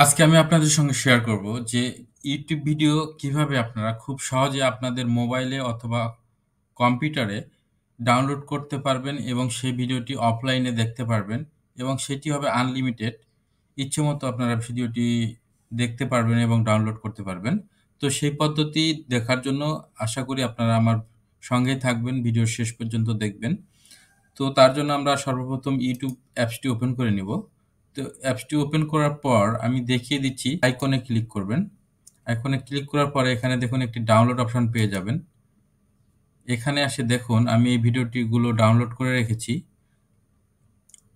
আজকে আমি আপনাদের সঙ্গে শেয়ার করব যে YouTube ভিডিও কিভাবে আপনারা খুব সহজে আপনাদের মোবাইলে অথবা কম্পিউটারে ডাউনলোড করতে পারবেন এবং সেই ভিডিওটি অফলাইনে দেখতে পারবেন এবং সেটি হবে আনলিমিটেড। ইচ্ছেমতো আপনারা ভিডিওটি দেখতে পারবেন এবং ডাউনলোড করতে পারবেন। তো সেই পদ্ধতি দেখার জন্য আশা করি আপনারা আমার সঙ্গেই থাকবেন, ভিডিওর শেষ পর্যন্ত দেখবেন। তো তার জন্য আমরা সর্বপ্রথম YouTube অ্যাপসটি ওপেন করে নিব। তো অ্যাপসটি ওপেন করার পর আমি দেখিয়ে দিচ্ছি আইকনে ক্লিক করবেন। আইকনে ক্লিক করার পরে এখানে দেখুন একটি ডাউনলোড অপশন পেয়ে যাবেন। এখানে আসে দেখুন আমি এই ভিডিওটিগুলো ডাউনলোড করে রেখেছি।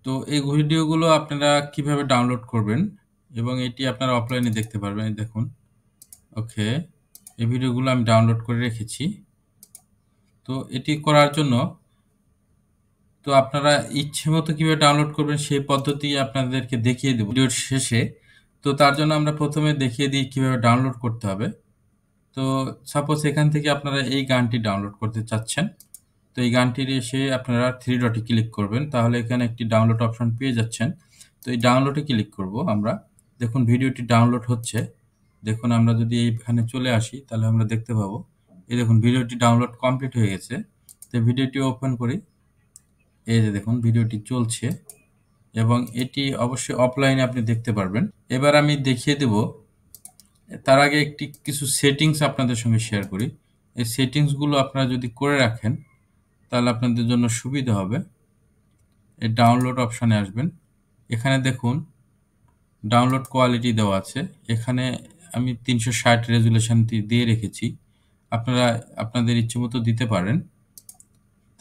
তো এই ভিডিওগুলো আপনারা কিভাবে ডাউনলোড করবেন এবং এটি আপনারা অফলাইনে দেখতে পারবেন। এই দেখুন, ওকে, এই ভিডিওগুলো আমি ডাউনলোড করে রেখেছি। তো এটি করার জন্য আপনারা ইচ্ছেমতো কিভাবে ডাউনলোড করবেন সেই পদ্ধতি আপনাদেরকে দেখিয়ে দেব ভিডিওর শেষে। তো তার জন্য আমরা প্রথমে দেখিয়ে দিই কিভাবে ডাউনলোড করতে হবে। তো সাপোজ এখান থেকে আপনারা এই গানটি ডাউনলোড করতে চাচ্ছেন। তো এই গানটির এসে আপনারা 3 ডটে ক্লিক করবেন। তাহলে এখানে একটি ডাউনলোড অপশন পেয়ে যাচ্ছেন। তো এই ডাউনলোডে ক্লিক করব আমরা। দেখুন ভিডিওটি ডাউনলোড হচ্ছে। দেখুন আমরা যদি এইখানে চলে আসি তাহলে আমরা দেখতে পাবো। এই দেখুন ভিডিওটি ডাউনলোড কমপ্লিট হয়ে গেছে। তো ভিডিওটি ওপেন করি। এই যে দেখুন ভিডিওটি চলছে এবং এটি অবশ্যই অফলাইনে আপনি দেখতে পারবেন। এবার আমি দেখিয়ে দেব, তার আগে কিছু সেটিংস আপনাদের সঙ্গে শেয়ার করি। এই সেটিংসগুলো আপনারা যদি করে রাখেন তাহলে আপনাদের জন্য সুবিধা হবে। এই ডাউনলোড অপশানে আসবেন। এখানে দেখুন ডাউনলোড কোয়ালিটি দেওয়া আছে। এখানে আমি 360 রেজুলেশনটি দিয়ে রেখেছি। আপনারা আপনাদের ইচ্ছেমতো দিতে পারেন।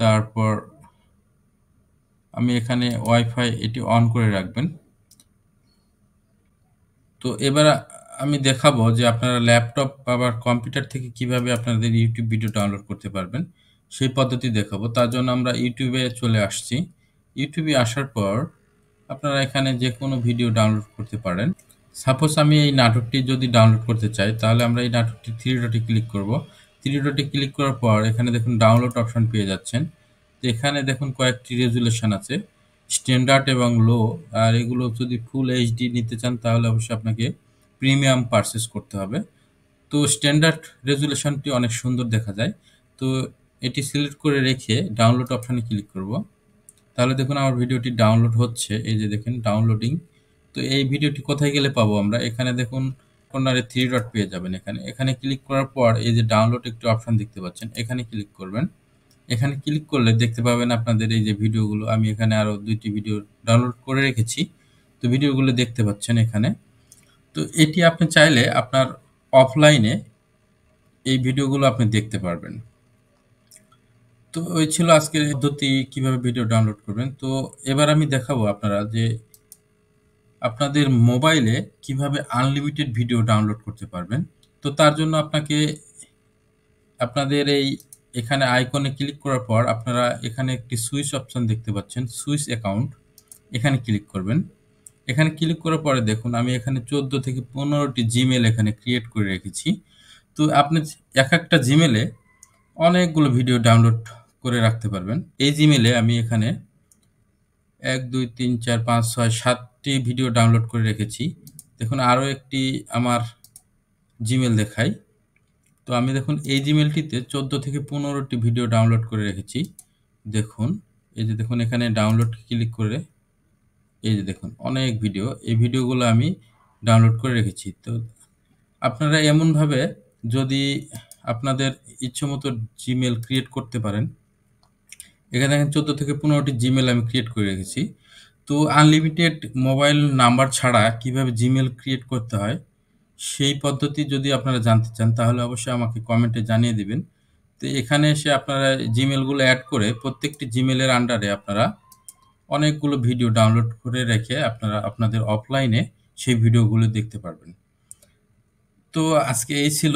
তারপর আমি এখানে ওয়াইফাই এটি অন করে রাখবেন। তো এবার আমি দেখাবো যে আপনারা ল্যাপটপ আবার কম্পিউটার থেকে কিভাবে আপনাদের ইউটিউব ভিডিও ডাউনলোড করতে পারবেন সেই পদ্ধতি দেখাবো। তার জন্য আমরা ইউটিউবে চলে আসছি। ইউটিউবে আসার পর আপনারা এখানে যে কোনো ভিডিও ডাউনলোড করতে পারেন। সাপোজ আমি এই নাটকটি যদি ডাউনলোড করতে চাই তাহলে আমরা এই নাটকটি 3 ডটে ক্লিক করব। 3 ডটে ক্লিক করার পর এখানে দেখুন ডাউনলোড অপশন পেয়ে যাচ্ছেন। তো এখানে দেখুন কয়েকটি রেজুলেশন আছে, স্ট্যান্ডার্ড এবং লো। আর এগুলো যদি ফুল এইচডি নিতে চান তাহলে অবশ্যই আপনাকে প্রিমিয়াম পারচেস করতে হবে। তো স্ট্যান্ডার্ড রেজুলেশনটি অনেক সুন্দর দেখা যায়। তো এটি সিলেক্ট করে রেখে ডাউনলোড অপশানে ক্লিক করব। তাহলে দেখুন আমার ভিডিওটি ডাউনলোড হচ্ছে। এই যে দেখেন ডাউনলোডিং। তো এই ভিডিওটি কোথায় গেলে পাবো আমরা? এখানে দেখুন কর্নারে 3 ডট পেয়ে যাবেন। এখানে ক্লিক করার পর এই যে ডাউনলোড একটি অপশন দেখতে পাচ্ছেন, এখানে ক্লিক করবেন। এখানে ক্লিক করলে দেখতে পাবেন আপনাদের এই যে ভিডিওগুলো, আমি এখানে আরো 2টি ভিডিও ডাউনলোড করে রেখেছি। তো ভিডিওগুলো দেখতে পাচ্ছেন এখানে। তো এটি আপনি চাইলে আপনার অফলাইনে এই ভিডিওগুলো আপনি দেখতে পারবেন। তো ওই ছিল আজকের পদ্ধতি কিভাবে ভিডিও ডাউনলোড করবেন। তো এবার আমি দেখাবো আপনারা যে আপনাদের মোবাইলে কিভাবে আনলিমিটেড ভিডিও ডাউনলোড করতে পারবেন। তো তার জন্য আপনাকে আপনাদের এখানে আইকনে ক্লিক করার পর আপনারা এখানে একটি সুইচ অপশন দেখতে পাচ্ছেন, সুইচ অ্যাকাউন্ট। এখানে ক্লিক করবেন। এখানে ক্লিক করার পরে দেখুন আমি এখানে 14 থেকে 15টি জিমেল এখানে ক্রিয়েট করে রেখেছি। তো আপনি একটা জিমেলে অনেকগুলো ভিডিও ডাউনলোড করে রাখতে পারবেন। এই জিমেলে আমি এখানে 1, 2, 3, 4, 5, 6, 7টি ভিডিও ডাউনলোড করে রেখেছি। দেখুন আরও একটি আমার জিমেল দেখাই। তো আমি দেখুন এই জিমেলটিতে 14 থেকে 15টি ভিডিও ডাউনলোড করে রেখেছি। দেখুন এই যে দেখুন এখানে ডাউনলোড ক্লিক করে এই যে দেখুন অনেক ভিডিও, এই ভিডিওগুলো আমি ডাউনলোড করে রেখেছি। তো আপনারা এমনভাবে যদি আপনাদের ইচ্ছেমতো জিমেল ক্রিয়েট করতে পারেন। এখানে দেখেন 14 থেকে 15টি জিমেল আমি ক্রিয়েট করে রেখেছি। তো আনলিমিটেড মোবাইল নাম্বার ছাড়া কিভাবে জিমেল ক্রিয়েট করতে হয় সেই পদ্ধতি যদি আপনারা জানতে চান তাহলে অবশ্যই আমাকে কমেন্টে জানিয়ে দিবেন। তো এখানে এসে আপনারা জিমেলগুলো অ্যাড করে প্রত্যেকটি জিমেলের আন্ডারে আপনারা অনেকগুলো ভিডিও ডাউনলোড করে রেখে আপনারা আপনাদের অফলাইনে সেই ভিডিওগুলো দেখতে পারবেন। তো আজকে এই ছিল